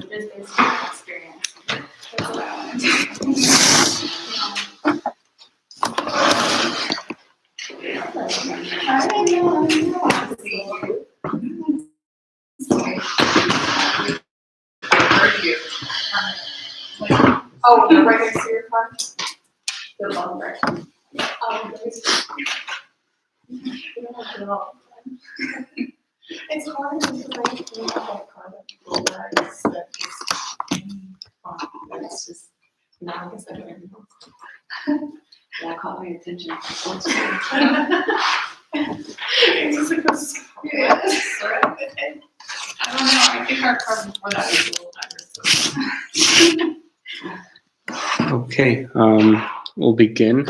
just based on my experience. That's what I wanted Oh, the right next to your car? The long right. It's hard because I think about car that's just, no, I guess I don't even know. That caught my attention. It's just like a yeah, I don't know, I think our car before that was a little better. Okay, we'll begin.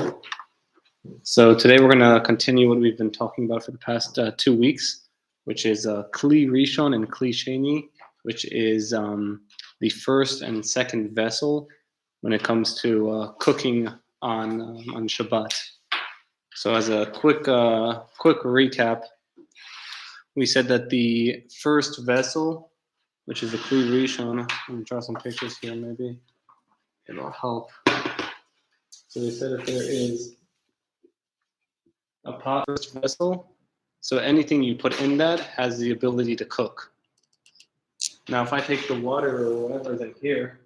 So today we're going to continue what we've been talking about for the past 2 weeks, which is Kli Rishon and Kli Sheni, which is the first and second vessel when it comes to cooking on Shabbat. So as a quick recap, we said that the first vessel, which is the Kli Rishon, let me draw some pictures here maybe, it'll help. So we said if there is a pot first vessel, so anything you put in that has the ability to cook. Now if I take the water or whatever is in here,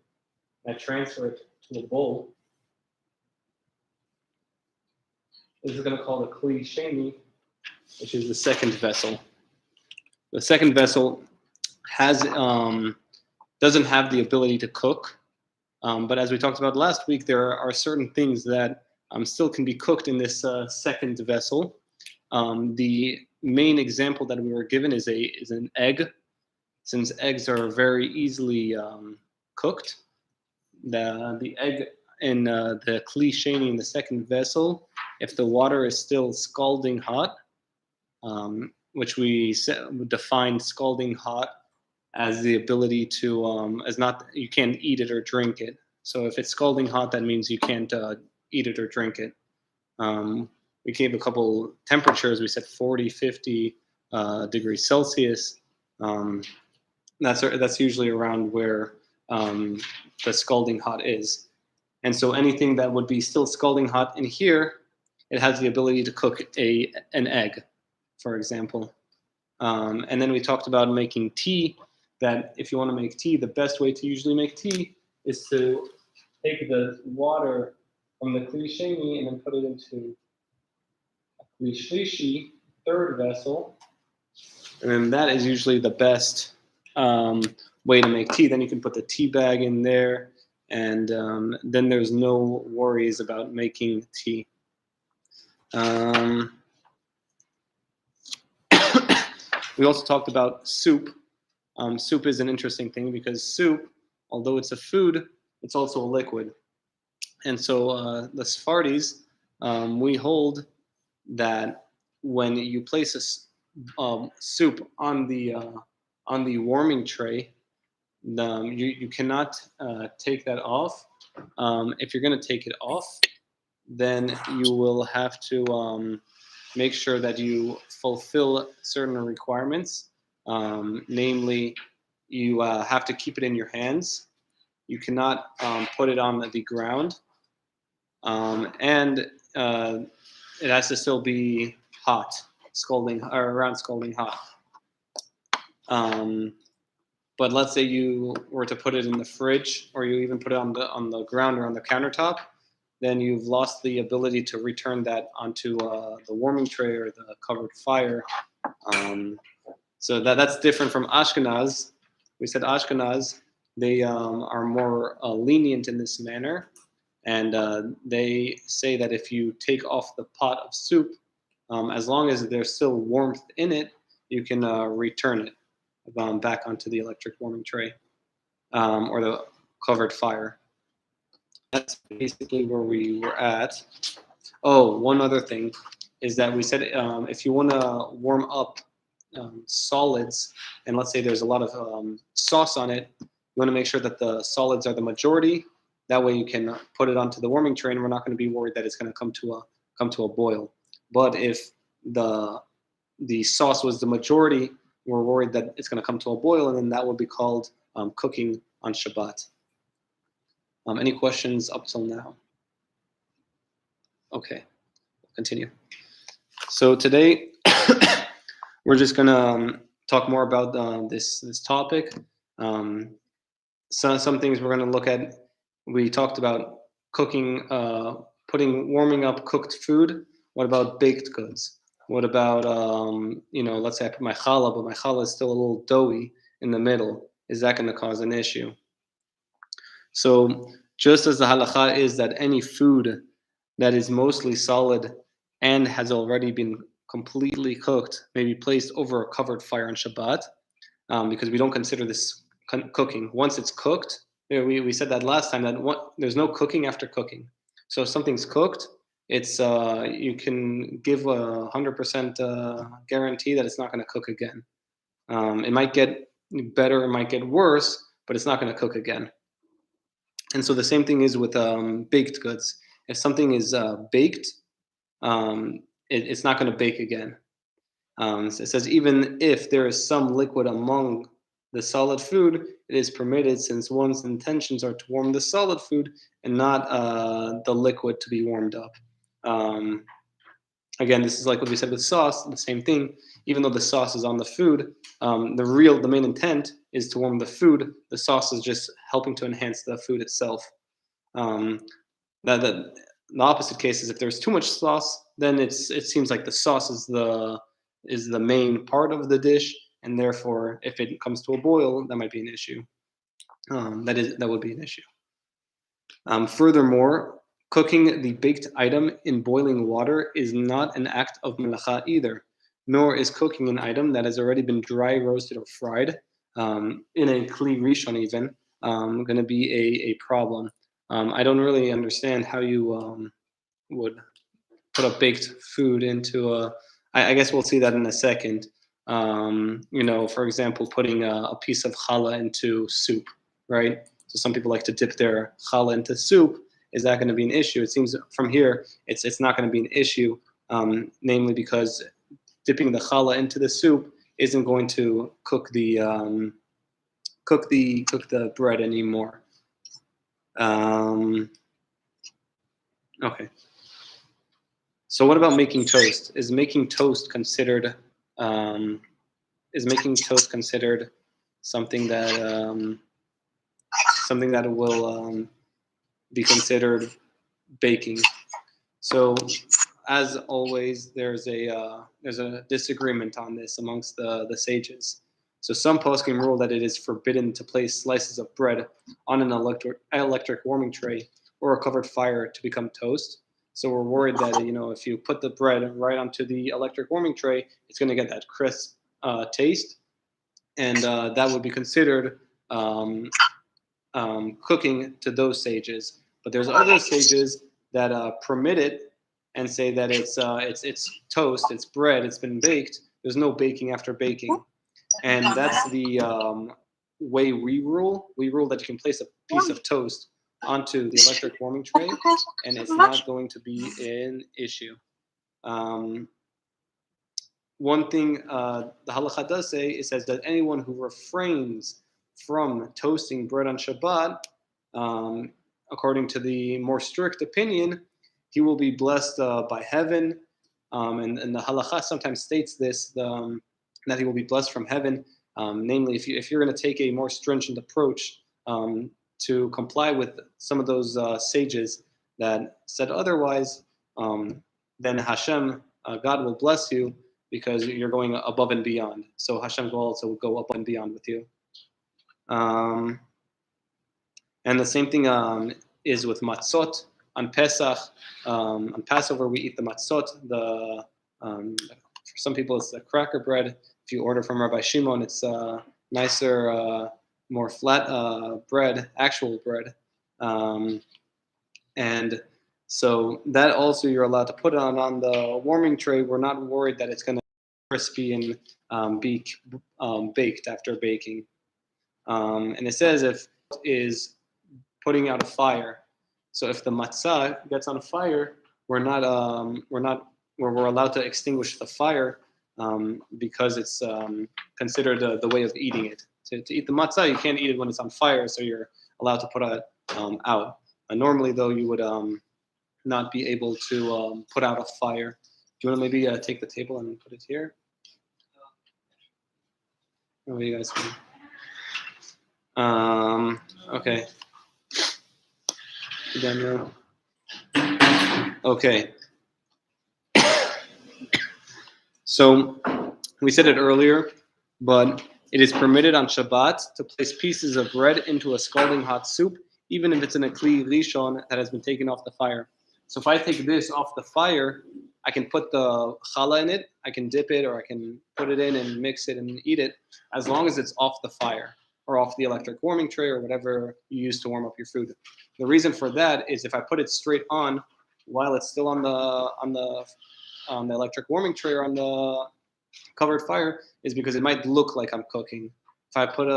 I transfer it to a bowl, this is going to call the Kli Sheni, which is the second vessel. The second vessel has doesn't have the ability to cook, but as we talked about last week, there are certain things that still can be cooked in this second vessel. The main example that we were given is an egg. Since eggs are very easily cooked, the egg in the Kli Sheni in the second vessel, if the water is still scalding hot, which we defined scalding hot as the ability to as not, you can't eat it or drink it. So if it's scalding hot, that means you can't eat it or drink it. We gave a couple temperatures. We said 40, 50 degrees Celsius. That's usually around where the scalding hot is. And so anything that would be still scalding hot in here, it has the ability to cook an egg, for example. And then we talked about making tea, that if you want to make tea, the best way to usually make tea is to take the water from the Kli Sheni and then put it into a Kli Shlishi, third vessel. And then that is usually the best way to make tea. Then you can put the tea bag in there, and then there's no worries about making tea. We also talked about soup. Soup is an interesting thing because soup, although it's a food, it's also a liquid. And so the Sfardis, we hold that when you place a soup on the warming tray, you cannot take that off. If you're going to take it off, then you will have to make sure that you fulfill certain requirements. Namely, you have to keep it in your hands. You cannot put it on the ground. And it has to still be hot, around scalding hot. But let's say you were to put it in the fridge, or you even put it on the ground or on the countertop, then you've lost the ability to return that onto the warming tray or the covered fire. So that's different from Ashkenaz. We said Ashkenaz, they are more lenient in this manner, and they say that if you take off the pot of soup, as long as there's still warmth in it, you can return it back onto the electric warming tray or the covered fire. That's basically where we were at. Oh, one other thing is that we said if you want to warm up solids, and let's say there's a lot of sauce on it, you want to make sure that the solids are the majority. That way you can put it onto the warming tray, and we're not going to be worried that it's going to come to a boil. But if the sauce was the majority, we're worried that it's going to come to a boil, and then that would be called cooking on Shabbat. Any questions up till now? Okay, we'll continue. So today we're just gonna talk more about this topic. Some things we're gonna look at. We talked about cooking, warming up cooked food. What about baked goods? What about let's say I put my challah, but my challah is still a little doughy in the middle. Is that going to cause an issue? So just as the halakha is that any food that is mostly solid and has already been completely cooked may be placed over a covered fire on Shabbat, because we don't consider this cooking. Once it's cooked, we said that last time, that there's no cooking after cooking. So if something's cooked, it's you can give 100% guarantee that it's not going to cook again. It might get better, it might get worse, but it's not going to cook again. And so the same thing is with baked goods. If something is baked, it's not going to bake again. So it says even if there is some liquid among the solid food, it is permitted, since one's intentions are to warm the solid food and not the liquid to be warmed up. Again, this is like what we said with sauce, the same thing. Even though the sauce is on the food, the main intent is to warm the food. The sauce is just helping to enhance the food itself. The opposite case is if there's too much sauce, then it seems like the sauce is the main part of the dish, and therefore, if it comes to a boil, that might be an issue. That would be an issue. Furthermore, cooking the baked item in boiling water is not an act of melacha either, nor is cooking an item that has already been dry roasted or fried in a kli rishon even going to be a problem. I don't really understand how you would put a baked food into a. I guess we'll see that in a second. For example, putting a piece of challah into soup, right? So some people like to dip their challah into soup. Is that going to be an issue? It seems from here it's not going to be an issue, namely because dipping the challah into the soup isn't going to cook the bread anymore. Okay. So what about making toast? Is making toast considered something that will be considered baking? So, as always, there's a disagreement on this amongst the sages. So some poskim rule that it is forbidden to place slices of bread on an electric warming tray or a covered fire to become toast. So we're worried that if you put the bread right onto the electric warming tray, it's going to get that crisp taste, and that would be considered cooking to those sages. But there's other sages that permit it and say that it's toast, it's bread, it's been baked. There's no baking after baking, and that's the way we rule. We rule that you can place a piece of toast onto the electric warming tray, and it's not going to be an issue. One thing the halakha does say, it says that anyone who refrains from toasting bread on Shabbat, according to the more strict opinion, he will be blessed by heaven. And the halakha sometimes states this, that he will be blessed from heaven. Namely, if you're going to take a more stringent approach to comply with some of those sages that said otherwise, then Hashem, God will bless you because you're going above and beyond. So Hashem will also go up and beyond with you. And the same thing is with matzot. On Pesach, on Passover, we eat the matzot. For some people, it's the cracker bread. If you order from Rabbi Shimon, it's nicer, more flat bread, actual bread. And so that also you're allowed to put it on the warming tray. We're not worried that it's going to be crispy and be baked after baking. And it says if it is putting out a fire. So if the matzah gets on fire, we're allowed to extinguish the fire because it's considered the way of eating it. to eat the matzah. You can't eat it when it's on fire, so you're allowed to put it out. Normally, though, you would not be able to put out a fire. Do you want to maybe take the table and put it here? What do you guys think? Okay. Daniel. Okay. So we said it earlier, but it is permitted on Shabbat to place pieces of bread into a scalding hot soup, even if it's in a kli rishon that has been taken off the fire. So if I take this off the fire, I can put the challah in it, I can dip it, or I can put it in and mix it and eat it, as long as it's off the fire or off the electric warming tray or whatever you use to warm up your food. The reason for that is if I put it straight on while it's still on the electric warming tray or on the covered fire, is because it might look like I'm cooking. If I put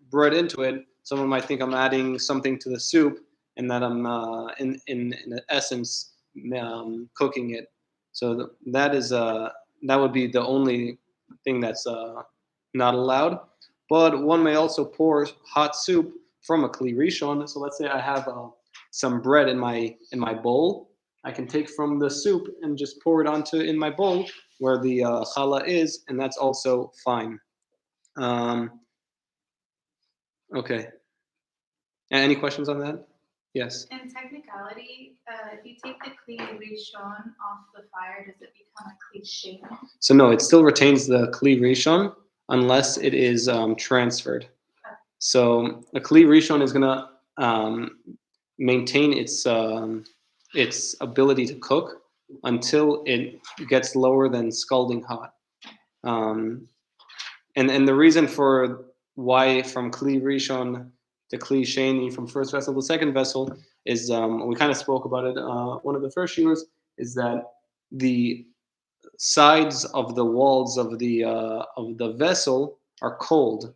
bread into it, someone might think I'm adding something to the soup and that I'm in essence cooking it. So that would be the only thing that's not allowed. But one may also pour hot soup from a kli rishon. So let's say I have some bread in my bowl. I can take from the soup and just pour it in my bowl where the challah is, and that's also fine. Okay. Any questions on that? Yes. In technicality, if you take the kli rishon off the fire, does it become a kli sheni? So no, it still retains the kli rishon unless it is transferred. Okay. So a kli rishon is gonna maintain its ability to cook until it gets lower than scalding hot. And the reason for why from kli rishon to kli sheni, from first vessel to second vessel, is we kind of spoke about it. One of the first shiuros is that the sides of the walls of the vessel are cold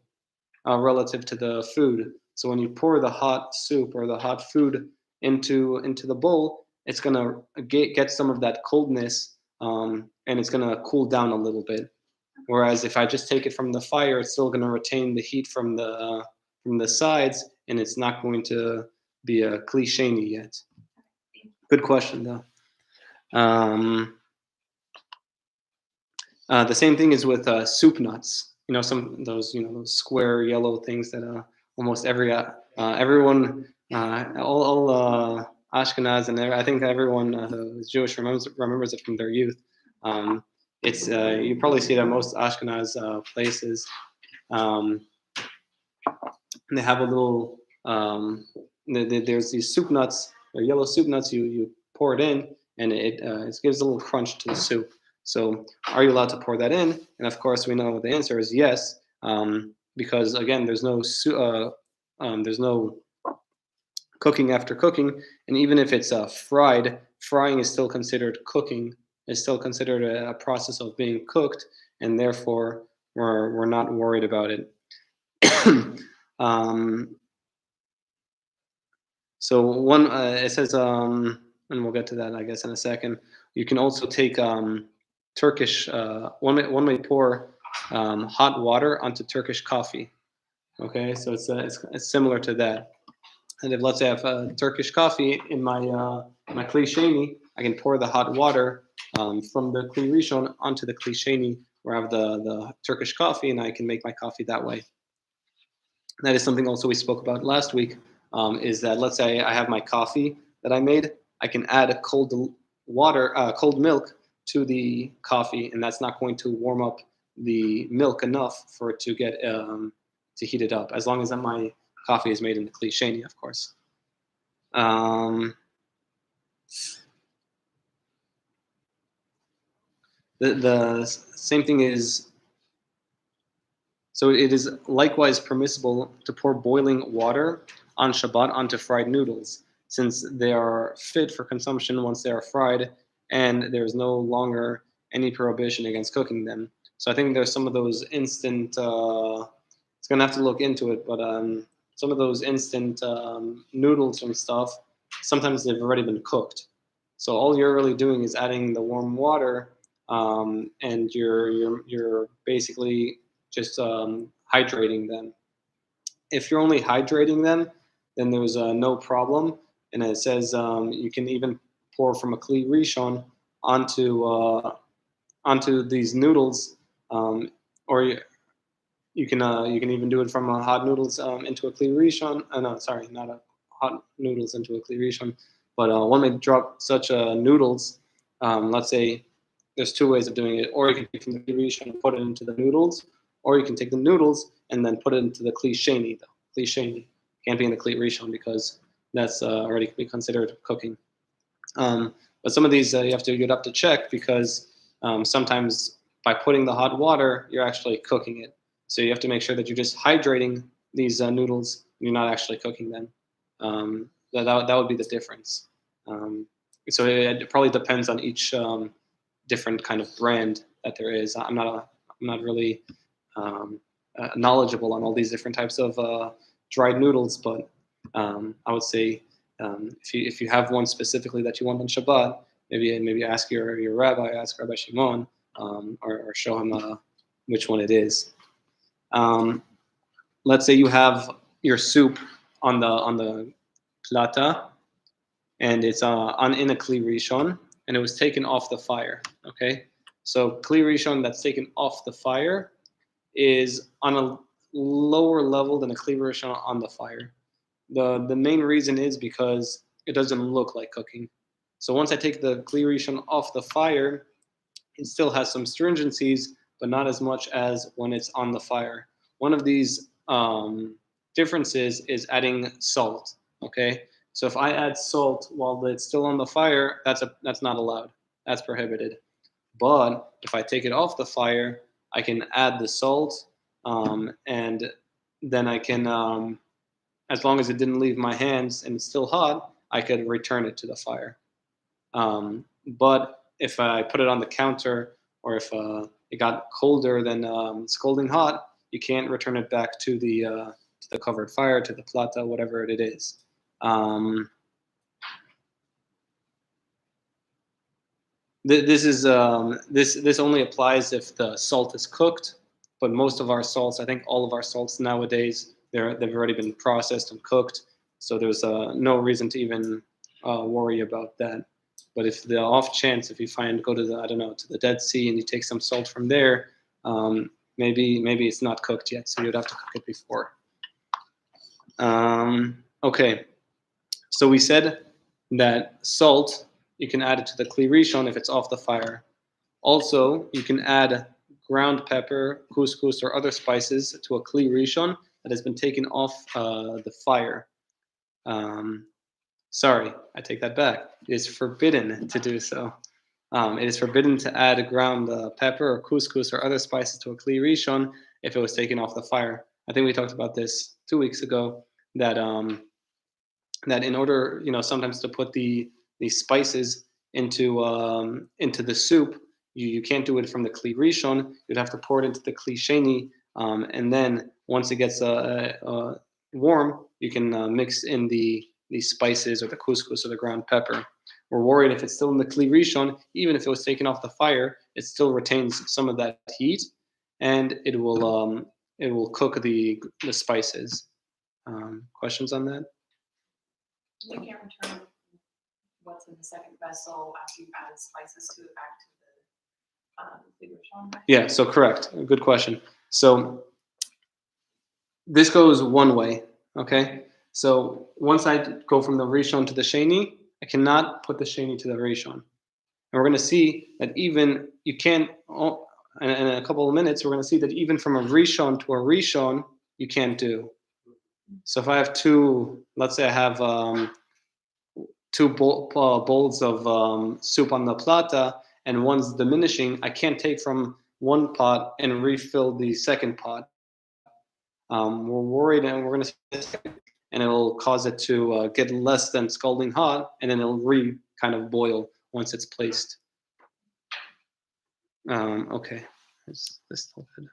relative to the food. So when you pour the hot soup or the hot food into the bowl, it's gonna get some of that coldness, and it's gonna cool down a little bit. Whereas if I just take it from the fire, it's still gonna retain the heat from the sides, and it's not going to be a kli sheni yet. Good question, though. The same thing is with soup nuts. Some those square yellow things that almost everyone, all Ashkenaz, and I think everyone who's Jewish remembers it from their youth. It's you probably see it at most Ashkenaz places. And they have a little. There's these soup nuts, or yellow soup nuts. You pour it in, and it gives a little crunch to the soup. So, are you allowed to pour that in? And of course, we know the answer is yes, because again, there's no cooking after cooking, and even if it's frying is still considered cooking. It's still considered a process of being cooked, and therefore we're not worried about it. So one it says, and we'll get to that, I guess, in a second. You can also take Turkish. One may pour hot water onto Turkish coffee. Okay, so it's similar to that. And if let's say I have Turkish coffee in my kli sheni, I can pour the hot water from the kli rishon onto the kli sheni where I have the Turkish coffee, and I can make my coffee that way. That is something also we spoke about last week. Is that let's say I have my coffee that I made, I can add a cold milk to the coffee, and that's not going to warm up the milk enough for it to get to heat it up, as long as my coffee is made in the kli sheni, of course. The same thing is, so it is likewise permissible to pour boiling water on Shabbat onto fried noodles, since they are fit for consumption once they are fried, and there's no longer any prohibition against cooking them. So I think there's some of those instant, it's going to have to look into it, but some of those instant noodles and stuff, sometimes they've already been cooked. So all you're really doing is adding the warm water, and you're basically just hydrating them. If you're only hydrating them, then there's no problem. And it says you can even pour from a kli rishon onto these noodles, or you can even do it from hot noodles into a kli rishon. No, sorry, not a hot noodles into a kli rishon, but one may drop such noodles. Let's say there's two ways of doing it, or you can take from the kli rishon and put it into the noodles, or you can take the noodles and then put it into the kli sheni. The kli sheni can't be in the kli rishon because that's already be considered cooking. But some of these you'd have to check because sometimes by putting the hot water, you're actually cooking it. So you have to make sure that you're just hydrating these noodles. You're not actually cooking them. That would be the difference. So it probably depends on each different kind of brand that there is. I'm not really knowledgeable on all these different types of dried noodles, but I would say if you have one specifically that you want on Shabbat, maybe ask your rabbi, ask Rabbi Shimon, or show him which one it is. Let's say you have your soup on the plata, and it's in a kli rishon, and it was taken off the fire. Okay, so kli rishon that's taken off the fire is on a lower level than a kli rishon on the fire. The main reason is because it doesn't look like cooking. So once I take the kli rishon off the fire, it still has some stringencies, but not as much as when it's on the fire. One of these differences is adding salt. Okay, so if I add salt while it's still on the fire, that's not allowed. That's prohibited. But if I take it off the fire, I can add the salt, and then I can, as long as it didn't leave my hands and it's still hot, I could return it to the fire. But if I put it on the counter, or if it got colder than scalding hot, you can't return it back to the covered fire, to the plata, whatever it is. This only applies if the salt is cooked, but most of our salts, I think all of our salts nowadays, they've already been processed and cooked, so there's no reason to even worry about that. But if the off chance, if you go to the Dead Sea and you take some salt from there, maybe it's not cooked yet, so you'd have to cook it before. Okay, so we said that salt, you can add it to the kli rishon if it's off the fire. Also, you can add ground pepper, couscous, or other spices to a kli rishon that has been taken off the fire. Sorry, I take that back. It is forbidden to do so. It is forbidden to add ground pepper or couscous or other spices to a kli rishon if it was taken off the fire. I think we talked about this 2 weeks ago, that in order, sometimes to put the spices into the soup, you can't do it from the kli rishon. You'd have to pour it into the kli sheni, and then once it gets warm, you can mix in the spices or the couscous or the ground pepper. We're worried if it's still in the kli rishon, even if it was taken off the fire, it still retains some of that heat, and it will cook the spices. Questions on that? We can't return what's in the second vessel after you've added spices to it back to the Rishon. Yeah, so correct. Good question. So this goes one way, okay? So once I go from the Rishon to the Sheni, I cannot put the Sheni to the Rishon. And we're going to see that even you can't, in a couple of minutes, we're going to see that even from a Rishon to a Rishon, you can't do. So if I have let's say I have two bowls of soup on the plata, and one's diminishing, I can't take from one pot and refill the second pot. We're worried, and we're going to see this, and it'll cause it to get less than scalding hot, and then it'll kind of boil once it's placed. Okay, is this still good?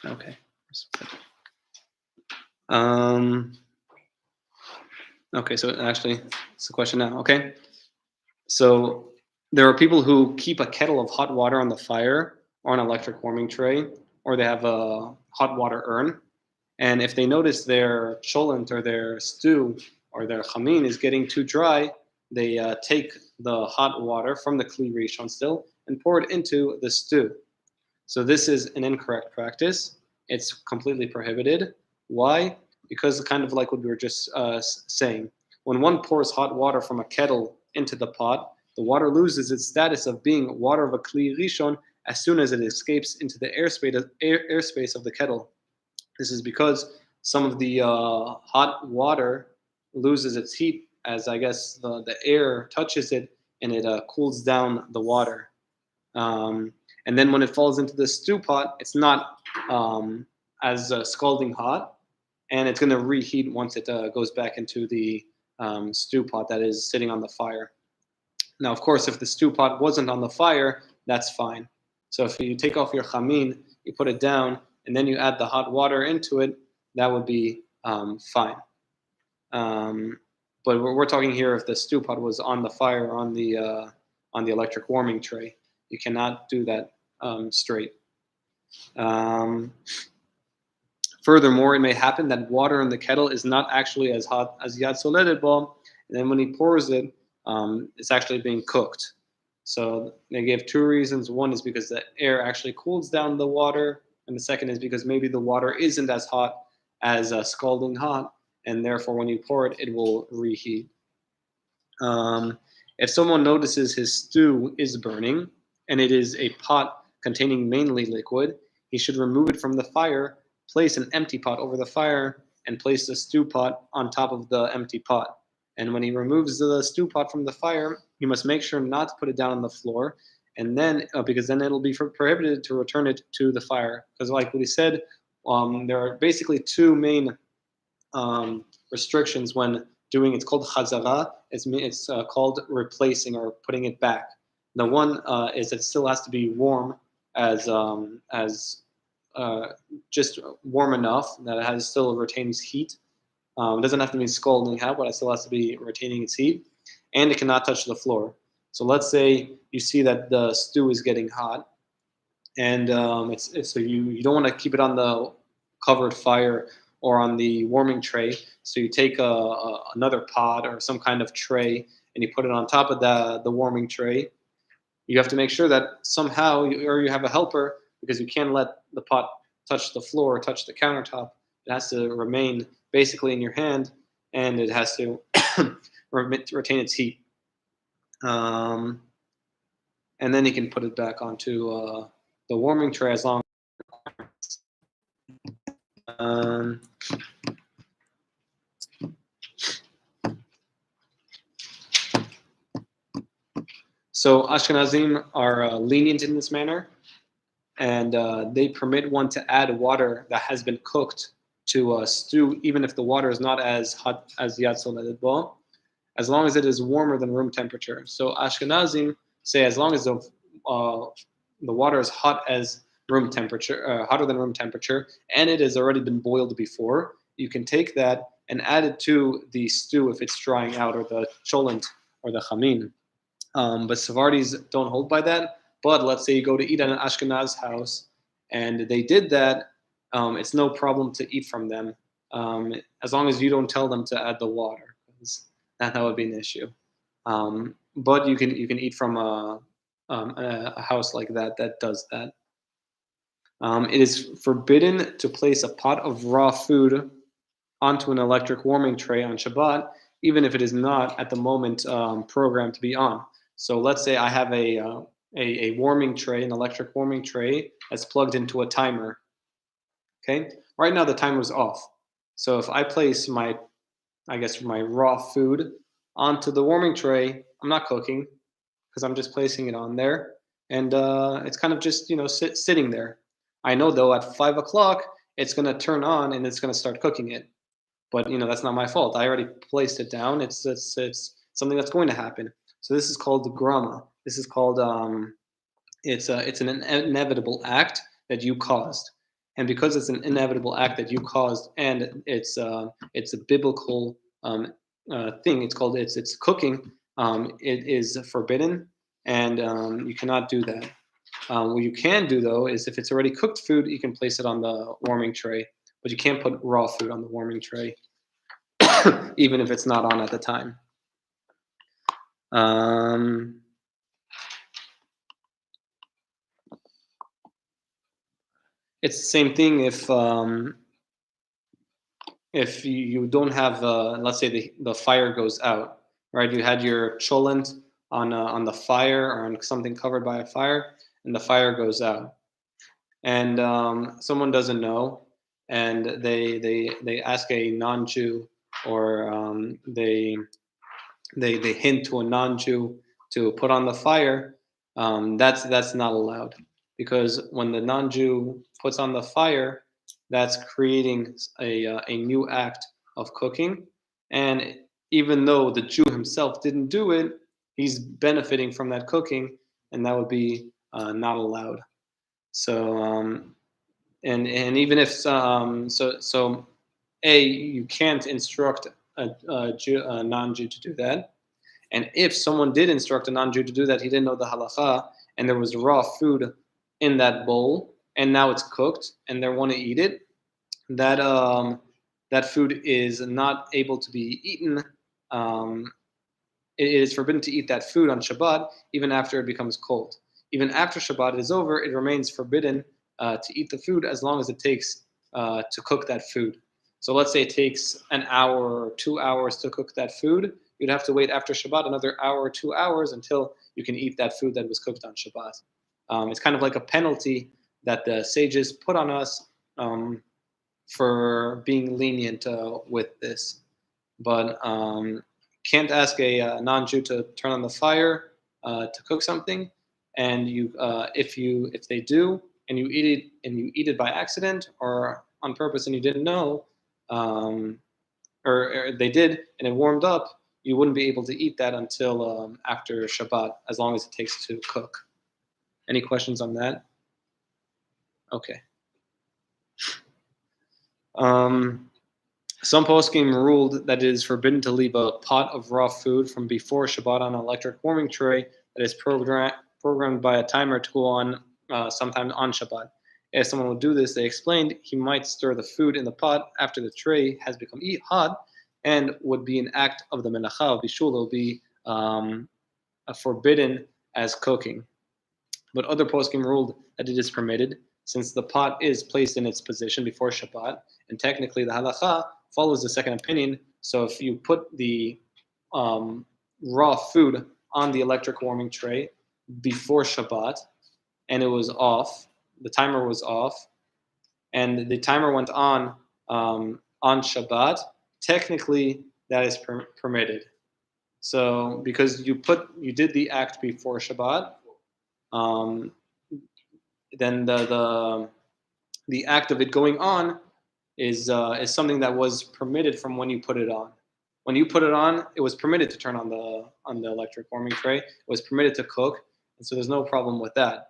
Okay. Okay, so actually, it's a question now. Okay, so there are people who keep a kettle of hot water on the fire or an electric warming tray, or they have a hot water urn, And if they notice their cholent or their stew or their chamin is getting too dry, they take the hot water from the kli rishon still and pour it into the stew. So this is an incorrect practice. It's completely prohibited. Why? Because kind of like what we were just saying. When one pours hot water from a kettle into the pot, the water loses its status of being water of a kli rishon as soon as it escapes into the airspace of the kettle. This is because some of the hot water loses its heat as I guess the air touches it and it cools down the water. And then when it falls into the stew pot, it's not as scalding hot, and it's going to reheat once it goes back into the stew pot that is sitting on the fire. Now, of course, if the stew pot wasn't on the fire, that's fine. So if you take off your chamin, you put it down, and then you add the hot water into it, that would be fine. But we're talking here if the stew pot was on the fire or on the electric warming tray. You cannot do that straight. Furthermore, it may happen that water in the kettle is not actually as hot as yad soledet bo, and then when he pours it, it's actually being cooked. So they gave two reasons. One is because the air actually cools down the water, and the second is because maybe the water isn't as hot as scalding hot, and therefore when you pour it, it will reheat. If someone notices his stew is burning, and it is a pot containing mainly liquid, he should remove it from the fire, place an empty pot over the fire, and place the stew pot on top of the empty pot. And when he removes the stew pot from the fire, he must make sure not to put it down on the floor, and then because then it'll be prohibited to return it to the fire. Because like what he said, there are basically two main restrictions when doing. It's called chazara. It's called replacing or putting it back. The one is it still has to be warm as just warm enough that it still retains heat. It doesn't have to be scalding hot, but it still has to be retaining its heat, and it cannot touch the floor. So let's say you see that the stew is getting hot, and so you don't want to keep it on the covered fire or on the warming tray. So you take another pot or some kind of tray and you put it on top of the warming tray. You have to make sure that somehow you have a helper, because you can't let the pot touch the floor, touch the countertop. It has to remain basically in your hand, and it has to retain its heat. And then you can put it back onto the warming tray as long. So Ashkenazim are lenient in this manner, and they permit one to add water that has been cooked to a stew, even if the water is not as hot as yad soledet bo, as long as it is warmer than room temperature. So Ashkenazim say as long as the water is hot as room temperature, hotter than room temperature, and it has already been boiled before, you can take that and add it to the stew if it's drying out, or the cholent or the chamin. But Sephardis don't hold by that. But let's say you go to eat at an Ashkenaz house, and they did that, it's no problem to eat from them, as long as you don't tell them to add the water, because that would be an issue. But you can eat from a house like that does that. It is forbidden to place a pot of raw food onto an electric warming tray on Shabbat, even if it is not at the moment programmed to be on. So let's say I have a warming tray, an electric warming tray that's plugged into a timer. Okay, right now the timer's off. So if I place my raw food onto the warming tray, I'm not cooking, because I'm just placing it on there, and it's kind of just sitting there. I know though at 5 o'clock it's going to turn on and it's going to start cooking it, but that's not my fault. I already placed it down. It's something that's going to happen. So this is called the grama. This is called it's an inevitable act that you caused, and because it's an inevitable act that you caused, and it's a biblical thing. It's cooking. It is forbidden, and you cannot do that. What you can do though is if it's already cooked food, you can place it on the warming tray but you can't put raw food on the warming tray, even if it's not on at the time. It's the same thing if you don't have, let's say the fire goes out, right? You had your cholent on the fire or on something covered by a fire, and the fire goes out, and someone doesn't know, and they ask a non-Jew, or they hint to a non-Jew to put on the fire. That's not allowed, because when the non-Jew puts on the fire, that's creating a new act of cooking, and even though the Jew himself didn't do it, he's benefiting from that cooking, and that would be not allowed. So and even if you can't instruct a non-Jew to do that. And if someone did instruct a non-Jew to do that, he didn't know the halacha, and there was raw food in that bowl, and now it's cooked, and they want to eat it, that food is not able to be eaten. It is forbidden to eat that food on Shabbat, even after it becomes cold. Even after Shabbat is over, it remains forbidden to eat the food as long as it takes to cook that food. So let's say it takes an hour or 2 hours to cook that food. You'd have to wait after Shabbat another hour or 2 hours until you can eat that food that was cooked on Shabbat. It's kind of like a penalty that the sages put on us for being lenient with this. But can't ask a non-Jew to turn on the fire to cook something, and if they do, and you eat it by accident or on purpose, and you didn't know, or they did, and it warmed up, you wouldn't be able to eat that until after Shabbat, as long as it takes to cook. Any questions on that? Okay. Some poskim ruled that it is forbidden to leave a pot of raw food from before Shabbat on an electric warming tray that is programmed by a timer to go on sometime on Shabbat. If someone would do this, they explained, he might stir the food in the pot after the tray has become hot, and would be an act of the melacha of Bishul. It will be forbidden as cooking. But other poskim ruled that it is permitted, since the pot is placed in its position before Shabbat, and technically the halacha follows the second opinion. So if you put the raw food on the electric warming tray before Shabbat, and it was off, the timer was off, and the timer went on Shabbat, technically that is permitted. So because you did the act before Shabbat, then the act of it going on is something that was permitted from when you put it on. When you put it on, it was permitted to turn on the electric warming tray. It was permitted to cook, and so there's no problem with that.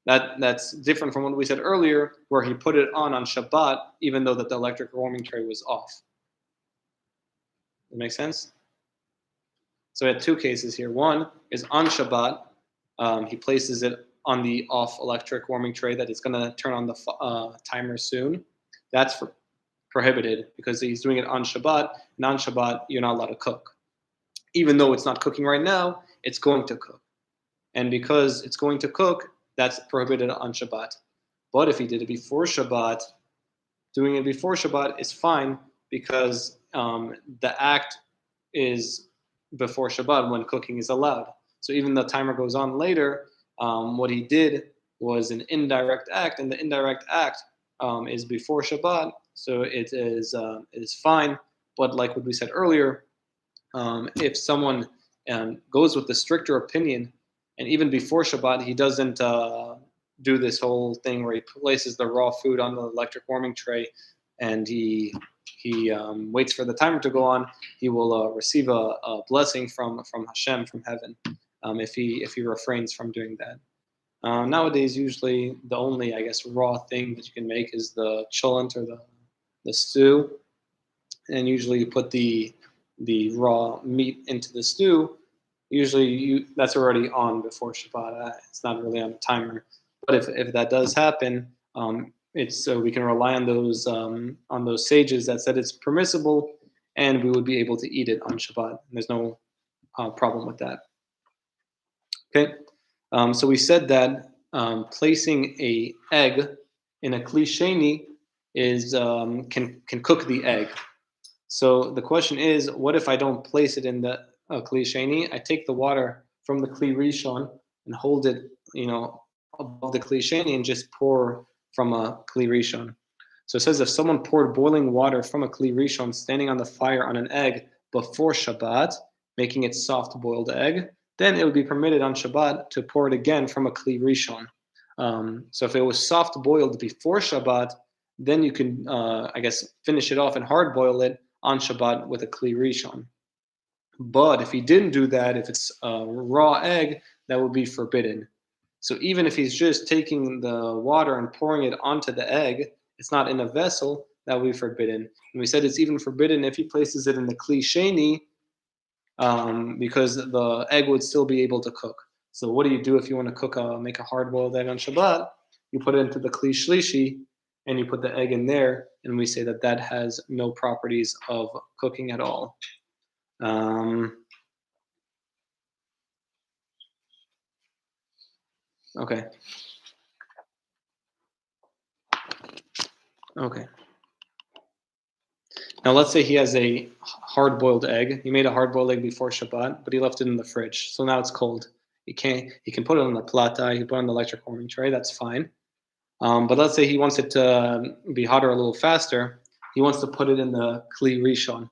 That's different from what we said earlier, where he put it on Shabbat, even though that the electric warming tray was off. That make sense? So we had two cases here. One is on Shabbat, he places it on the off electric warming tray that is going to turn on the timer soon. That's prohibited because he's doing it on Shabbat. And on Shabbat, you're not allowed to cook. Even though it's not cooking right now, it's going to cook. And because it's going to cook, that's prohibited on Shabbat. But if he did it before Shabbat, doing it before Shabbat is fine, because the act is before Shabbat when cooking is allowed. So even the timer goes on later, what he did was an indirect act, and the indirect act is before Shabbat, so it is fine. But like what we said earlier, if someone goes with the stricter opinion, and even before Shabbat, he doesn't do this whole thing where he places the raw food on the electric warming tray, and he waits for the timer to go on, he will receive a blessing from Hashem, from heaven, if he refrains from doing that. Nowadays, usually the only, I guess, raw thing that you can make is the cholent, or the stew, and usually you put the raw meat into the stew. Usually that's already on before Shabbat. It's not really on a timer. But if that does happen, it's we can rely on those sages that said it's permissible, and we would be able to eat it on Shabbat. There's no problem with that. Okay, so we said that placing a egg in a kli sheni is can cook the egg. So the question is, what if I don't place it in the kli sheni? I take the water from the kli rishon and hold it, above the kli sheni and just pour from a kli rishon. So it says if someone poured boiling water from a kli rishon standing on the fire on an egg before Shabbat, making it soft boiled egg, then it would be permitted on Shabbat to pour it again from a kli rishon. So if it was soft boiled before Shabbat, then you can, finish it off and hard boil it on Shabbat with a kli rishon. But if he didn't do that, if it's a raw egg, that would be forbidden. So even if he's just taking the water and pouring it onto the egg, it's not in a vessel, that would be forbidden. And we said it's even forbidden if he places it in the kli sheni, because the egg would still be able to cook. So what do you do if you want to make a hard-boiled egg on Shabbat? You put it into the kli shlishi, and you put the egg in there, and we say that has no properties of cooking at all. Okay. Now let's say he has a hard-boiled egg. He made a hard-boiled egg before Shabbat, but he left it in the fridge. So now it's cold. He can put it on the plata, he can put it on the electric warming tray, that's fine. But let's say he wants it to be hotter a little faster. He wants to put it in the kli rishon.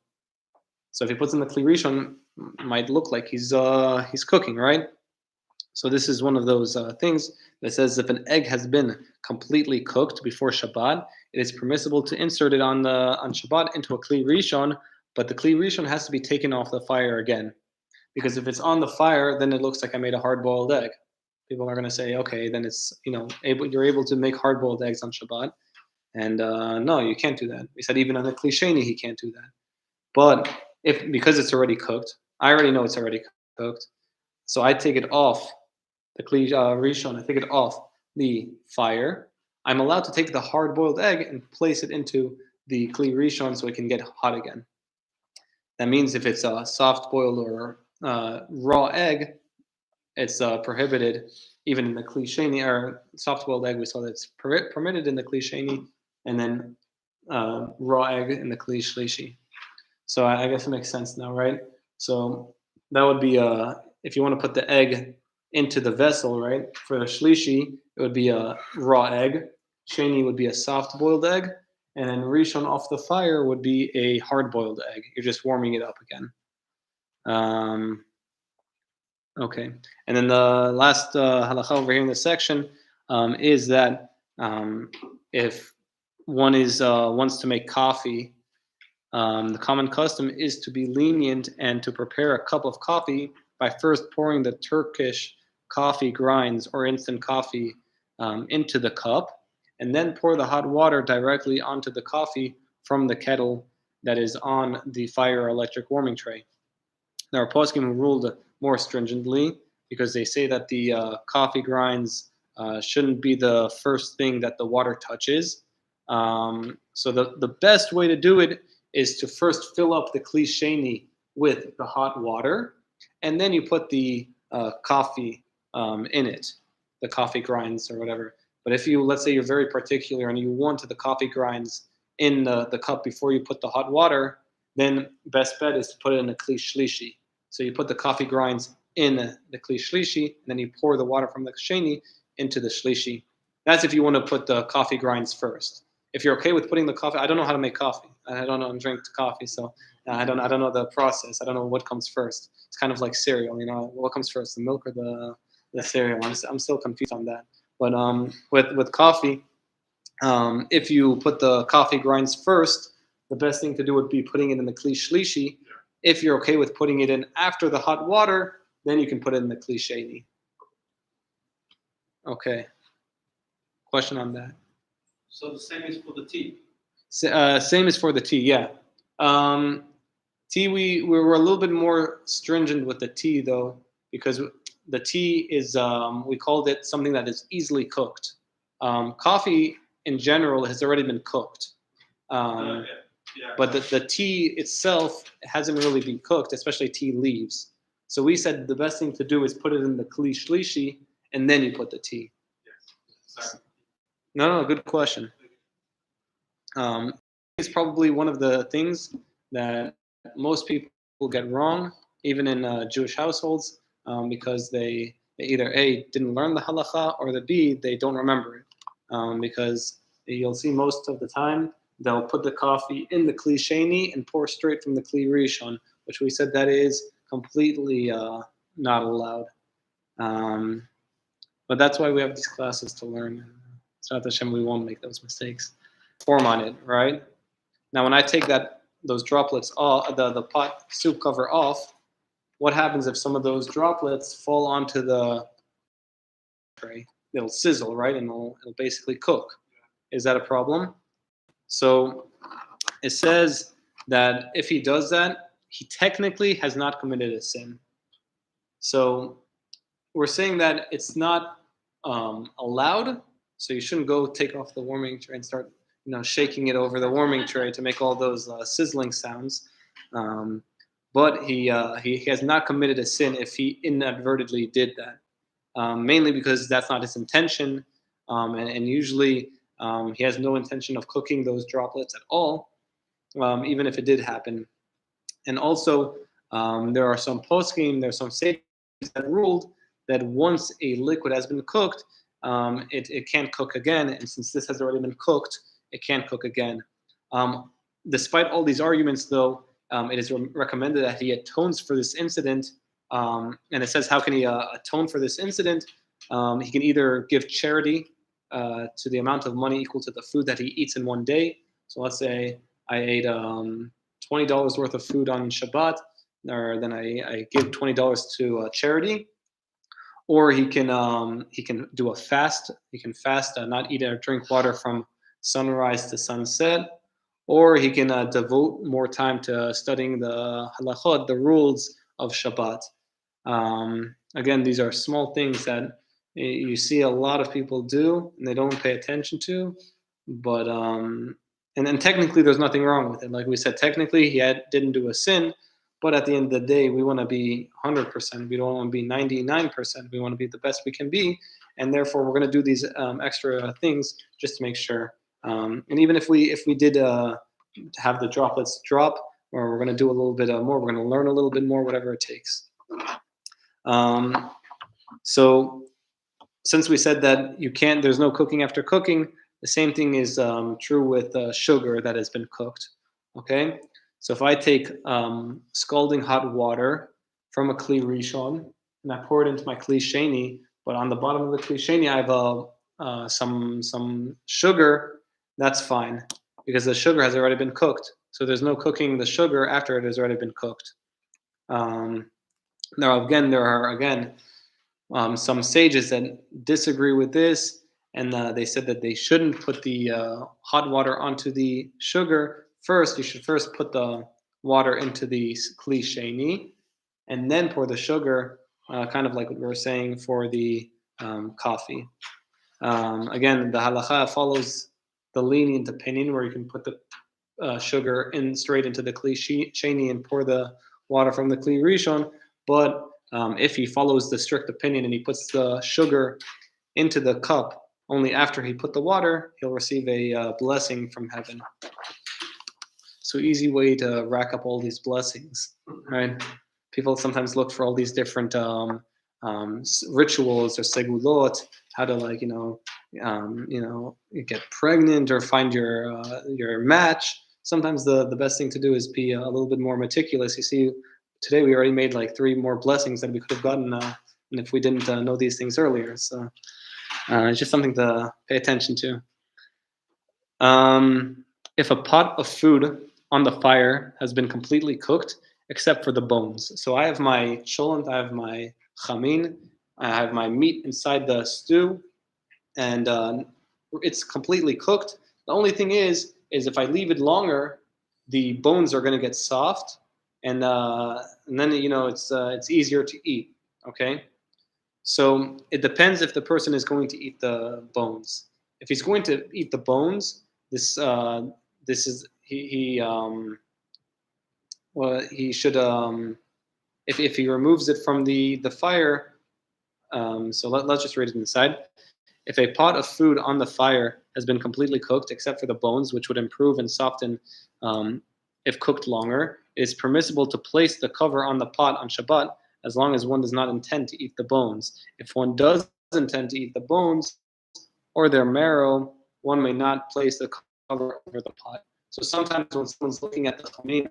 So if he puts in the kli rishon, it might look like he's cooking, right? So this is one of those things that says if an egg has been completely cooked before Shabbat, it is permissible to insert it on Shabbat into a kli rishon, but the kli rishon has to be taken off the fire again, because if it's on the fire, then it looks like I made a hard-boiled egg. People are going to say, okay, then it's you're able to make hard-boiled eggs on Shabbat, and no, you can't do that. We said even on the kli sheni he can't do that. But because it's already cooked, I already know it's already cooked, so I take it off the kli rishon. I take it off the fire. I'm allowed to take the hard-boiled egg and place it into the kli rishon so it can get hot again. That means if it's a soft-boiled or raw egg, it's prohibited even in the kli sheni, or soft-boiled egg. We saw that it's permitted in the kli sheni, and then raw egg in the kli shlishi. So I guess it makes sense now, right? So that would be if you want to put the egg into the vessel, right? For the shlishi, it would be a raw egg. Sheni would be a soft-boiled egg, and then rishon off the fire would be a hard-boiled egg. You're just warming it up again. Okay, and then the last halacha over here in this section is that if one wants to make coffee, the common custom is to be lenient and to prepare a cup of coffee by first pouring the Turkish coffee grinds or instant coffee into the cup, and then pour the hot water directly onto the coffee from the kettle that is on the fire or electric warming tray. There are poskim who ruled more stringently because they say that the coffee grinds shouldn't be the first thing that the water touches. So the best way to do it is to first fill up the kli sheni with the hot water, and then you put the coffee in it, the coffee grinds or whatever. But if let's say you're very particular and you want the coffee grinds in the cup before you put the hot water, then best bet is to put it in a kli shlishi. So you put the coffee grinds in the kli shlishi, and then you pour the water from the sheni into the shlishi. That's if you want to put the coffee grinds first. If you're okay with putting the coffee, I don't know how to make coffee. I don't know and drink coffee, so I don't know the process. I don't know what comes first. It's kind of like cereal, what comes first, the milk or the cereal? I'm still confused on that. But with coffee, if you put the coffee grinds first, the best thing to do would be putting it in the kli shlishi. If you're okay with putting it in after the hot water, then you can put it in the kli sheni. Okay. Question on that? So the same is for the tea. Same as for the tea, yeah. Tea, we were a little bit more stringent with the tea though, because the tea is we called it something that is easily cooked. Coffee in general has already been cooked. Yeah. But the tea itself hasn't really been cooked, especially tea leaves. So we said the best thing to do is put it in the kli shlishi, and then you put the tea. Sorry. No, good question. It's probably one of the things that most people get wrong, even in Jewish households, because they either A, didn't learn the halacha, or the B, they don't remember it. Because you'll see most of the time, they'll put the coffee in the kli sheni and pour straight from the kli rishon, which we said that is completely not allowed. But that's why we have these classes to learn. So at Hashem, we won't make those mistakes. Form on it, right? Now, when I take those droplets off, the pot soup cover off, what happens if some of those droplets fall onto the tray? It'll sizzle, right? And it'll basically cook. Is that a problem? So it says that if he does that, he technically has not committed a sin. So we're saying that it's not allowed. So you shouldn't go take off the warming tray and start, shaking it over the warming tray to make all those sizzling sounds. But he has not committed a sin if he inadvertently did that. Mainly because that's not his intention, and usually he has no intention of cooking those droplets at all, even if it did happen. And also, there are some poskim, there are some sages that ruled that once a liquid has been cooked, it can't cook again, and since this has already been cooked, it can't cook again. Despite all these arguments, though, it is recommended that he atones for this incident. And it says, how can he atone for this incident? He can either give charity to the amount of money equal to the food that he eats in one day. So let's say I ate $20 worth of food on Shabbat, or then I give $20 to charity. Or he can do a fast. He can fast, not eat or drink water from sunrise to sunset. Or he can devote more time to studying the halachot, the rules of Shabbat. Again, these are small things that you see a lot of people do and they don't pay attention to. But and then technically, there's nothing wrong with it. Like we said, technically he didn't do a sin. But at the end of the day, we want to be 100%. We don't want to be 99%. We want to be the best we can be. And therefore, we're going to do these extra things just to make sure. And even if we did have the droplets drop, or we're going to do a little bit more, we're going to learn a little bit more, whatever it takes. So since we said that there's no cooking after cooking, the same thing is true with sugar that has been cooked. Okay? So if I take scalding hot water from a kli rishon and I pour it into my kli sheni, but on the bottom of the kli sheni I have some sugar, that's fine because the sugar has already been cooked. So there's no cooking the sugar after it has already been cooked. There are some sages that disagree with this, and they said that they shouldn't put the hot water onto the sugar first. You should first put the water into the kli sheni, and then pour the sugar, kind of like what we were saying for the coffee. Again, the halacha follows the lenient opinion where you can put the sugar straight into the kli sheni and pour the water from the kli rishon. But if he follows the strict opinion and he puts the sugar into the cup only after he put the water, he'll receive a blessing from heaven. So easy way to rack up all these blessings, right? People sometimes look for all these different rituals or segulot, how to get pregnant or find your match. Sometimes the best thing to do is be a little bit more meticulous. You see, today we already made like 3 more blessings that we could have gotten, and if we didn't know these things earlier. So it's just something to pay attention to. If a pot of food on the fire has been completely cooked, except for the bones. So I have my cholent, I have my chamin, I have my meat inside the stew, and it's completely cooked. The only thing is if I leave it longer, the bones are going to get soft, and then it's easier to eat. Okay, so it depends if the person is going to eat the bones. if he's going to eat the bones, this is well, he should if he removes it from the fire. So let's just read it inside. If a pot of food on the fire has been completely cooked, except for the bones, which would improve and soften if cooked longer, it is permissible to place the cover on the pot on Shabbat as long as one does not intend to eat the bones. If one does intend to eat the bones or their marrow, one may not place the cover over the pot. So sometimes when someone's looking at the chamin,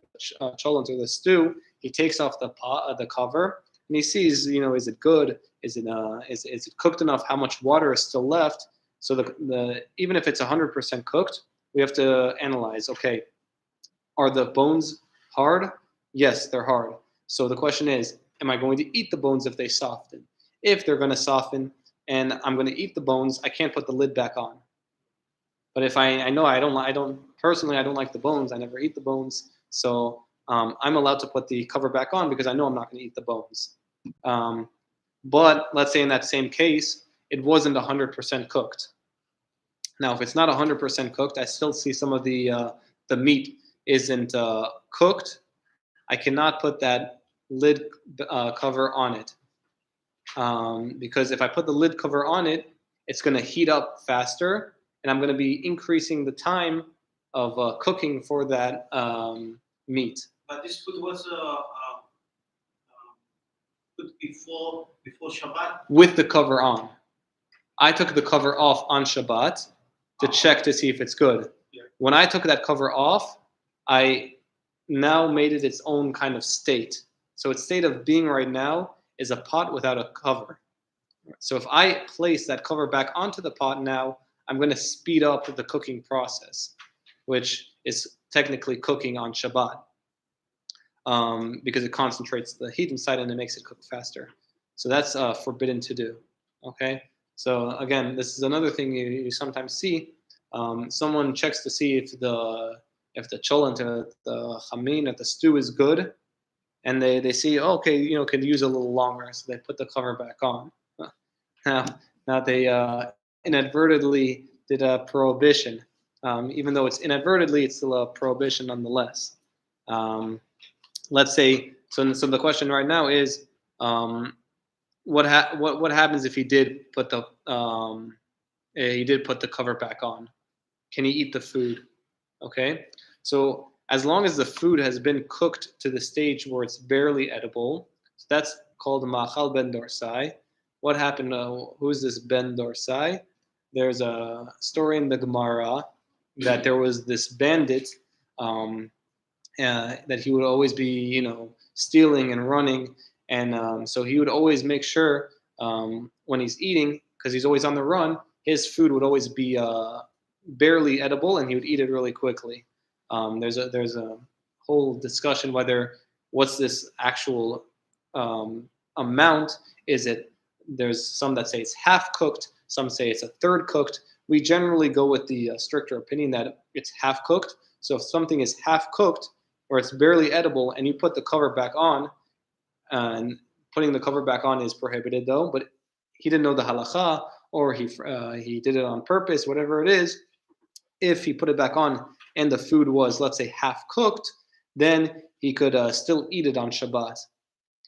cholent, or the stew, he takes off the pot, the cover, and he sees, is it good? Is it cooked enough? How much water is still left? So the even if it's 100% cooked, we have to analyze. Okay, are the bones hard? Yes, they're hard. So the question is, am I going to eat the bones if they soften? If they're going to soften and I'm going to eat the bones, I can't put the lid back on. But if I know I don't like the bones. I never eat the bones, so I'm allowed to put the cover back on because I know I'm not going to eat the bones. But let's say in that same case, it wasn't 100% cooked. Now, if it's not 100% cooked, I still see some of the meat isn't cooked. I cannot put that lid cover on it because if I put the lid cover on it, it's going to heat up faster, and I'm going to be increasing the time of cooking for that meat. But this food was put before Shabbat. With the cover on. I took the cover off on Shabbat to check to see if it's good. Yeah. When I took that cover off, I now made it its own kind of state. So its state of being right now is a pot without a cover. So if I place that cover back onto the pot now, I'm going to speed up the cooking process, which is technically cooking on Shabbat, because it concentrates the heat inside and it makes it cook faster. So that's forbidden to do. Okay. So again, this is another thing you sometimes see. Someone checks to see if the cholent, the chamin, if the stew is good, and they see, okay, can use a little longer, so they put the cover back on. Now they inadvertently did a prohibition. Even though it's inadvertently, it's still a prohibition nonetheless. Let's say, so the question right now is, what happens if he did put the cover back on? Can he eat the food? Okay, so as long as the food has been cooked to the stage where it's barely edible, so that's called ma'achal ben dorsai. What happened? Who's this ben dorsai? There's a story in the Gemara that there was this bandit that he would always be, stealing and running, and so he would always make sure when he's eating, because he's always on the run, his food would always be barely edible, and he would eat it really quickly. There's a whole discussion what's this actual amount? There's some that say it's half cooked, some say it's a third cooked. We generally go with the stricter opinion that it's half cooked. So if something is half cooked or it's barely edible and you put the cover back on, and putting the cover back on is prohibited though, but he didn't know the halacha, or he did it on purpose, whatever it is. If he put it back on and the food was, let's say, half cooked, then he could still eat it on Shabbat.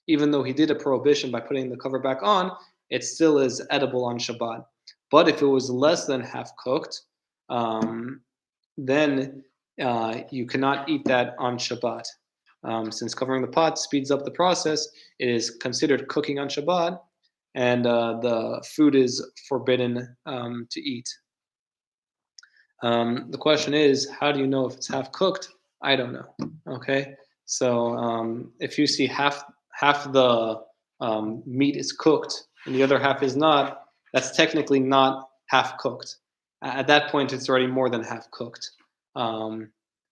Even though he did a prohibition by putting the cover back on, it still is edible on Shabbat. But if it was less than half cooked, then you cannot eat that on Shabbat. Since covering the pot speeds up the process, it is considered cooking on Shabbat, and the food is forbidden to eat. The question is, how do you know if it's half cooked? I don't know. Okay, so if you see half the meat is cooked and the other half is not, that's technically not half cooked. At that point, it's already more than half cooked.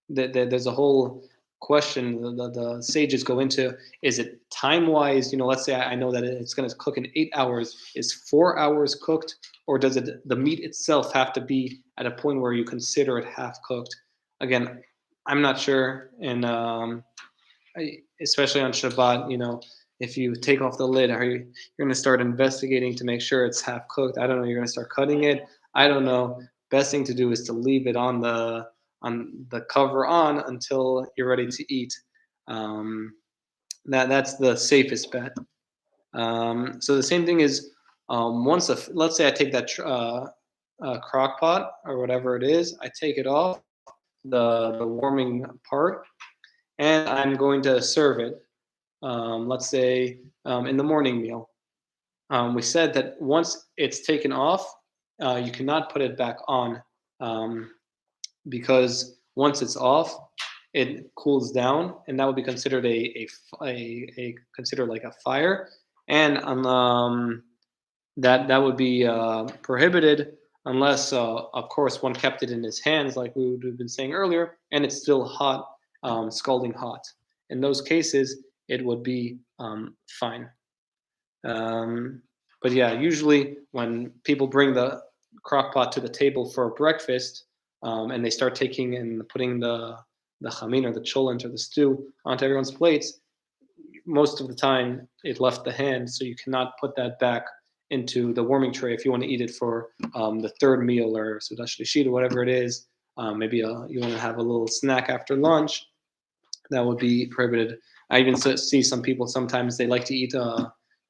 There's a whole question the sages go into. Is it time-wise? Let's say I know that it's going to cook in 8 hours. Is 4 hours cooked, or does the meat itself have to be at a point where you consider it half cooked? Again, I'm not sure, and especially on Shabbat, if you take off the lid, you're going to start investigating to make sure it's half cooked. I don't know. You're going to start cutting it. I don't know, best thing to do is to leave it on the cover on until you're ready to eat. That's the safest bet. So the same thing is once let's say I take that crock pot or whatever it is, I take it off the warming part, and I'm going to serve it. Let's say in the morning meal. We said that once it's taken off, you cannot put it back on um, because once it's off, it cools down, and that would be considered a considered like a fire, and that would be prohibited unless, of course, one kept it in his hands, like we would have been saying earlier, and it's still hot, scalding hot. In those cases, it would be fine. Um, but yeah, usually when people bring the crock pot to the table for breakfast, and they start taking and putting the chamin or the cholent or the stew onto everyone's plates, most of the time it left the hand, so you cannot put that back into the warming tray if you want to eat it for the third meal or sudah shlishit or whatever it is. Maybe you want to have a little snack after lunch. That would be prohibited. I even see some people sometimes they like to eat.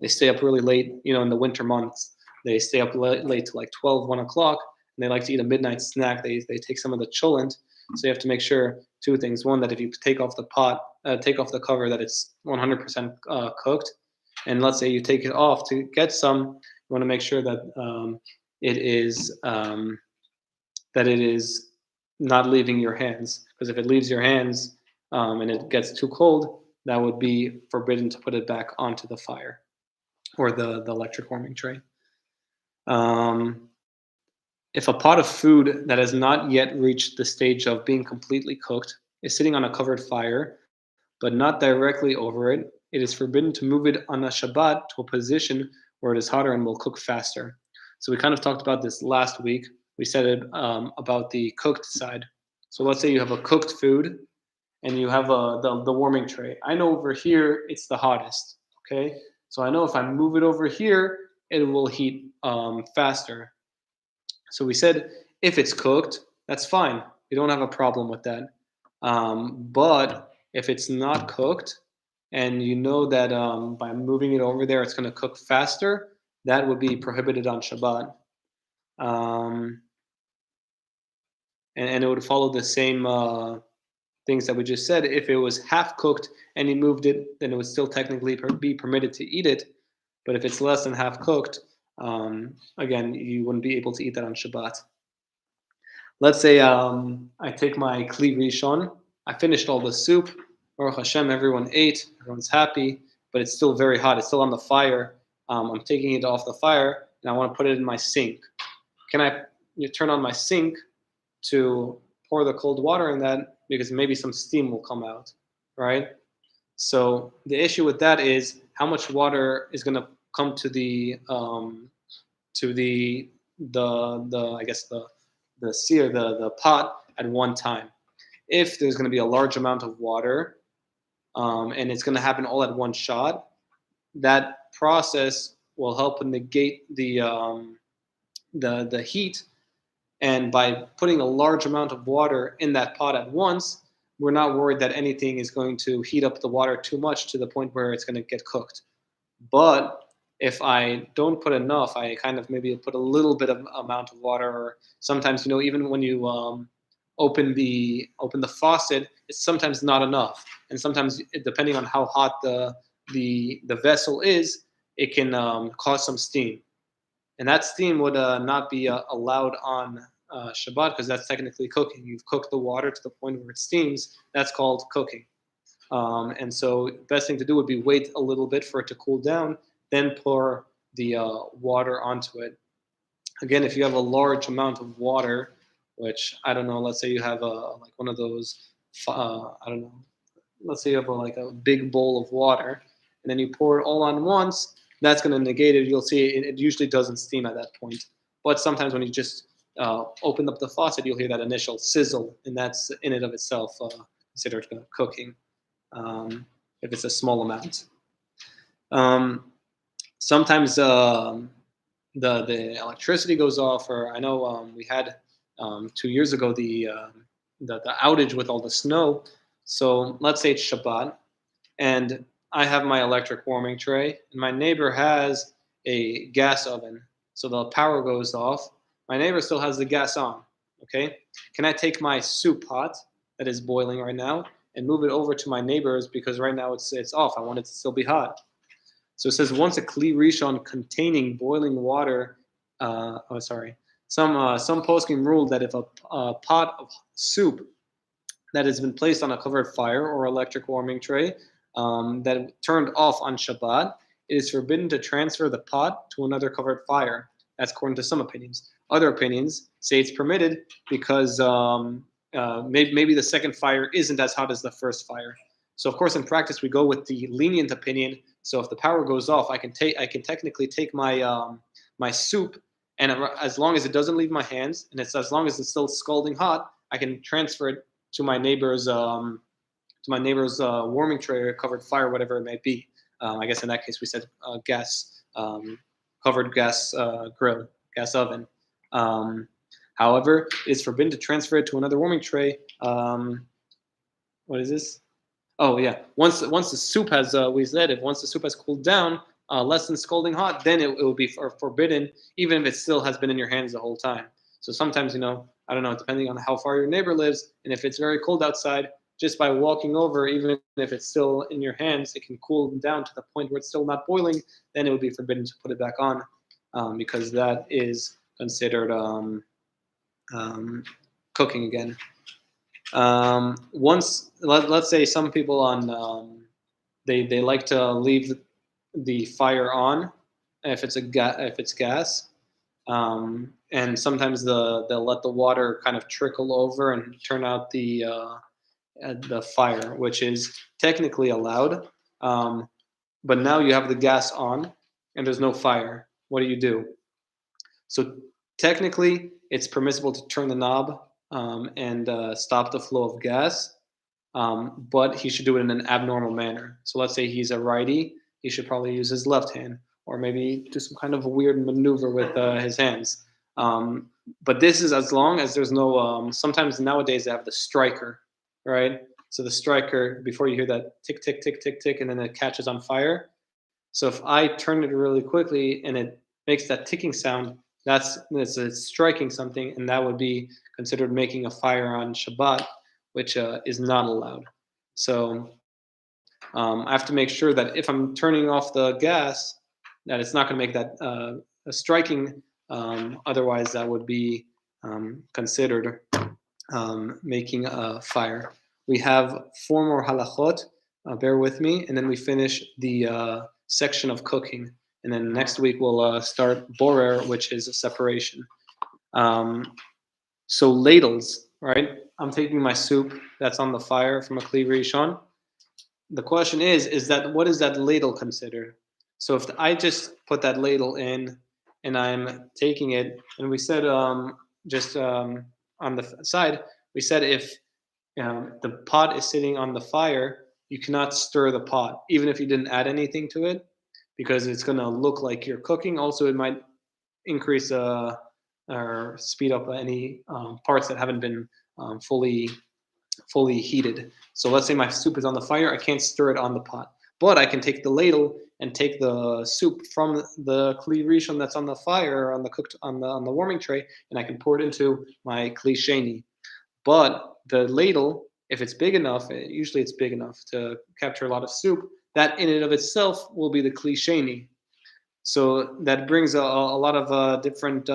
They stay up really late. In the winter months, they stay up late to like 12, 1 o'clock, and they like to eat a midnight snack. They take some of the cholent. So you have to make sure two things. One, that if you take off the take off the cover, that it's 100% cooked. And let's say you take it off to get some, you want to make sure that it is not leaving your hands. Because if it leaves your hands and it gets too cold, that would be forbidden to put it back onto the fire or the electric warming tray. If a pot of food that has not yet reached the stage of being completely cooked is sitting on a covered fire, but not directly over it, it is forbidden to move it on a Shabbat to a position where it is hotter and will cook faster. So we kind of talked about this last week. We said it about the cooked side. So let's say you have a cooked food and you have the warming tray. I know over here it's the hottest, okay? So I know if I move it over here, it will heat faster. So we said if it's cooked, that's fine. We don't have a problem with that. But if it's not cooked, and you know that by moving it over there, it's going to cook faster, that would be prohibited on Shabbat. And it would follow the same things that we just said. If it was half cooked and you moved it, then it would still technically be permitted to eat it. But if it's less than half cooked, again, you wouldn't be able to eat that on Shabbat. Let's say I take my kli rishon. I finished all the soup. Baruch Hashem, everyone ate. Everyone's happy, but it's still very hot. It's still on the fire. I'm taking it off the fire, and I want to put it in my sink. Can I turn on my sink to pour the cold water in that, because maybe some steam will come out, right? So the issue with that is how much water is going to come to the I guess the sear, the pot at one time. If there's going to be a large amount of water and it's going to happen all at one shot, that process will help negate the heat. And by putting a large amount of water in that pot at once, we're not worried that anything is going to heat up the water too much to the point where it's going to get cooked. But if I don't put enough, I kind of maybe put a little bit of amount of water, or sometimes, even when you open the faucet, it's sometimes not enough. And sometimes, depending on how hot the vessel is, it can cause some steam. And that steam would not be allowed on Shabbat, because that's technically cooking. You've cooked the water to the point where it steams. That's called cooking. And so the best thing to do would be wait a little bit for it to cool down, then pour the water onto it. Again, if you have a large amount of water, which I don't know, let's say you have like one of those, I don't know, let's say you have like a big bowl of water, and then you pour it all on once, that's going to negate it. You'll see it usually doesn't steam at that point. But sometimes when you just open up the faucet, you'll hear that initial sizzle, and that's in and of itself considered cooking. If it's a small amount. Sometimes the electricity goes off, or I know we had 2 years ago, the outage with all the snow. So let's say it's Shabbat, and I have my electric warming tray, and my neighbor has a gas oven. So the power goes off. My neighbor still has the gas on. Okay, can I take my soup pot that is boiling right now and move it over to my neighbor's because right now it's off? I want it to still be hot. So it says once a kli rishon containing boiling water. Some poskim rule that if a pot of soup that has been placed on a covered fire or electric warming tray that turned off on Shabbat, it is forbidden to transfer the pot to another covered fire. That's according to some opinions. Other opinions say it's permitted because maybe the second fire isn't as hot as the first fire. So of course, in practice, we go with the lenient opinion. So if the power goes off, I can technically take my my soup, and as long as it doesn't leave my hands, and it's as long as it's still scalding hot, I can transfer it to my neighbor's warming tray or covered fire, whatever it may be. I guess in that case we said gas covered gas grill, gas oven. However, it's forbidden to transfer it to another warming tray. What is this? Oh yeah. Once the soup has once the soup has cooled down, less than scalding hot, then it will be forbidden, even if it still has been in your hands the whole time. So sometimes, I don't know, depending on how far your neighbor lives, and if it's very cold outside, just by walking over, even if it's still in your hands, it can cool down to the point where it's still not boiling. Then it would be forbidden to put it back on, because that is considered cooking again. Let's say some people they like to leave the fire on if it's gas, and sometimes they'll let the water kind of trickle over and turn out the fire, which is technically allowed. But now you have the gas on and there's no fire. What do? So technically, it's permissible to turn the knob and stop the flow of gas, but he should do it in an abnormal manner. So let's say he's a righty, he should probably use his left hand, or maybe do some kind of a weird maneuver with his hands. But this is as long as there's no. Sometimes nowadays they have the striker, right? So the striker, before you hear that tick, tick, tick, tick, tick, and then it catches on fire. So if I turn it really quickly and it makes that ticking sound, it's striking something, and that would be considered making a fire on Shabbat, which is not allowed. So I have to make sure that if I'm turning off the gas, that it's not going to make that a striking. Otherwise, that would be considered making a fire. We have 4 more halachot. Bear with me, and then we finish the section of cooking. And then next week we'll start borer, which is a separation. So ladles, right? I'm taking my soup that's on the fire from a kli rishon. The question is that what is that ladle considered? So if I just put that ladle in and I'm taking it, and we said on the side, we said if the pot is sitting on the fire, you cannot stir the pot, even if you didn't add anything to it, because it's going to look like you're cooking. Also, it might increase or speed up any parts that haven't been fully heated. So let's say my soup is on the fire, I can't stir it on the pot, but I can take the ladle and take the soup from the kli rishon that's on the fire, on the warming tray, and I can pour it into my kli sheni. But the ladle, if it's big enough, usually it's big enough to capture a lot of soup, that in and of itself will be the kli sheni. So that brings a lot of different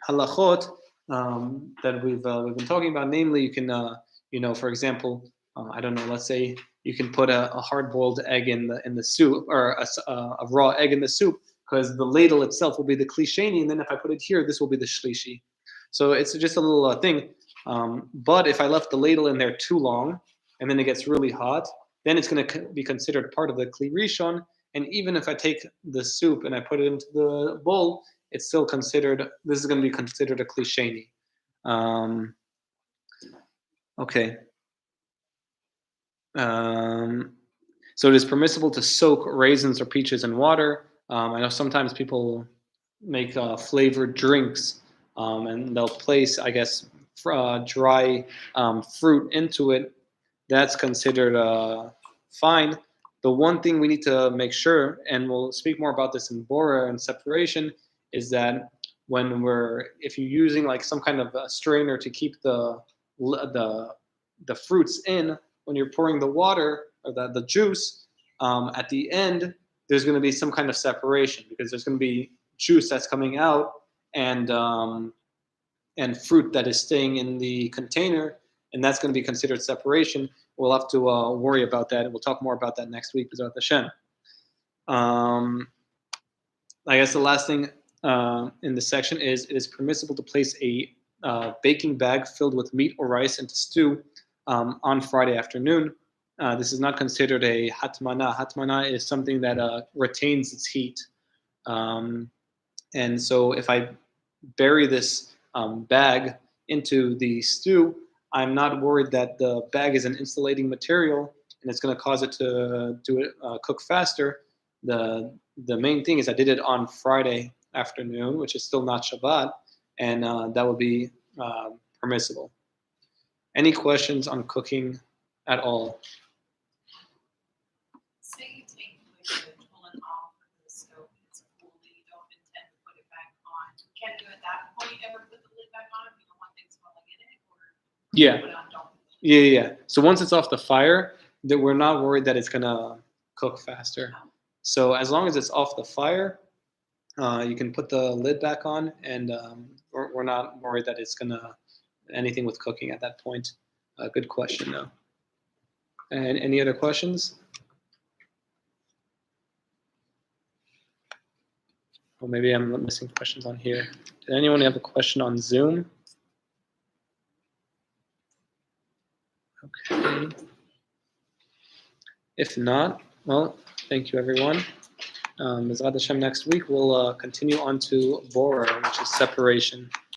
halachot that we've been talking about. Namely, you can, for example, I don't know. Let's say you can put a hard-boiled egg in the soup, or a raw egg in the soup, because the ladle itself will be the kli sheni, and then if I put it here, this will be the shlishi. So it's just a little thing. But if I left the ladle in there too long, and then it gets really hot, then it's going to be considered part of the kli rishon. And even if I take the soup and I put it into the bowl, it's still considered. This is going to be considered a kli sheni. Okay. So it is permissible to soak raisins or peaches in water. I know sometimes people make flavored drinks and they'll place, I guess, dry fruit into it. That's considered fine. The one thing we need to make sure, and we'll speak more about this in Bora and separation, is that if you're using like some kind of a strainer to keep the fruits in, when you're pouring the water or the juice, at the end there's going to be some kind of separation because there's going to be juice that's coming out and fruit that is staying in the container, and that's going to be considered separation. We'll have to worry about that, and we'll talk more about that next week, B'ezrat Hashem. I guess the last thing in this section is it is permissible to place a baking bag filled with meat or rice into stew on Friday afternoon. This is not considered a hatmana. Hatmana is something that retains its heat. And so if I bury this bag into the stew, I'm not worried that the bag is an insulating material and it's going to cause it to cook faster. The main thing is I did it on Friday afternoon, which is still not Shabbat, and that would be permissible. Any questions on cooking at all? Say you take the coolant off of the stove, it's cool, and you don't intend to put it back on. Can you at that point ever put the lid back on if you don't want things smelling in it, or Yeah. put it on, don't? Yeah. So once it's off the fire, that we're not worried that it's gonna cook faster. So as long as it's off the fire, you can put the lid back on, and we're not worried that it's gonna anything with cooking at that point. Good question, though. And any other questions? Or maybe I'm missing questions on here. Did anyone have a question on Zoom? Okay. If not, well, thank you, everyone. B'ezrat Hashem, next week we'll continue on to Bora, which is separation.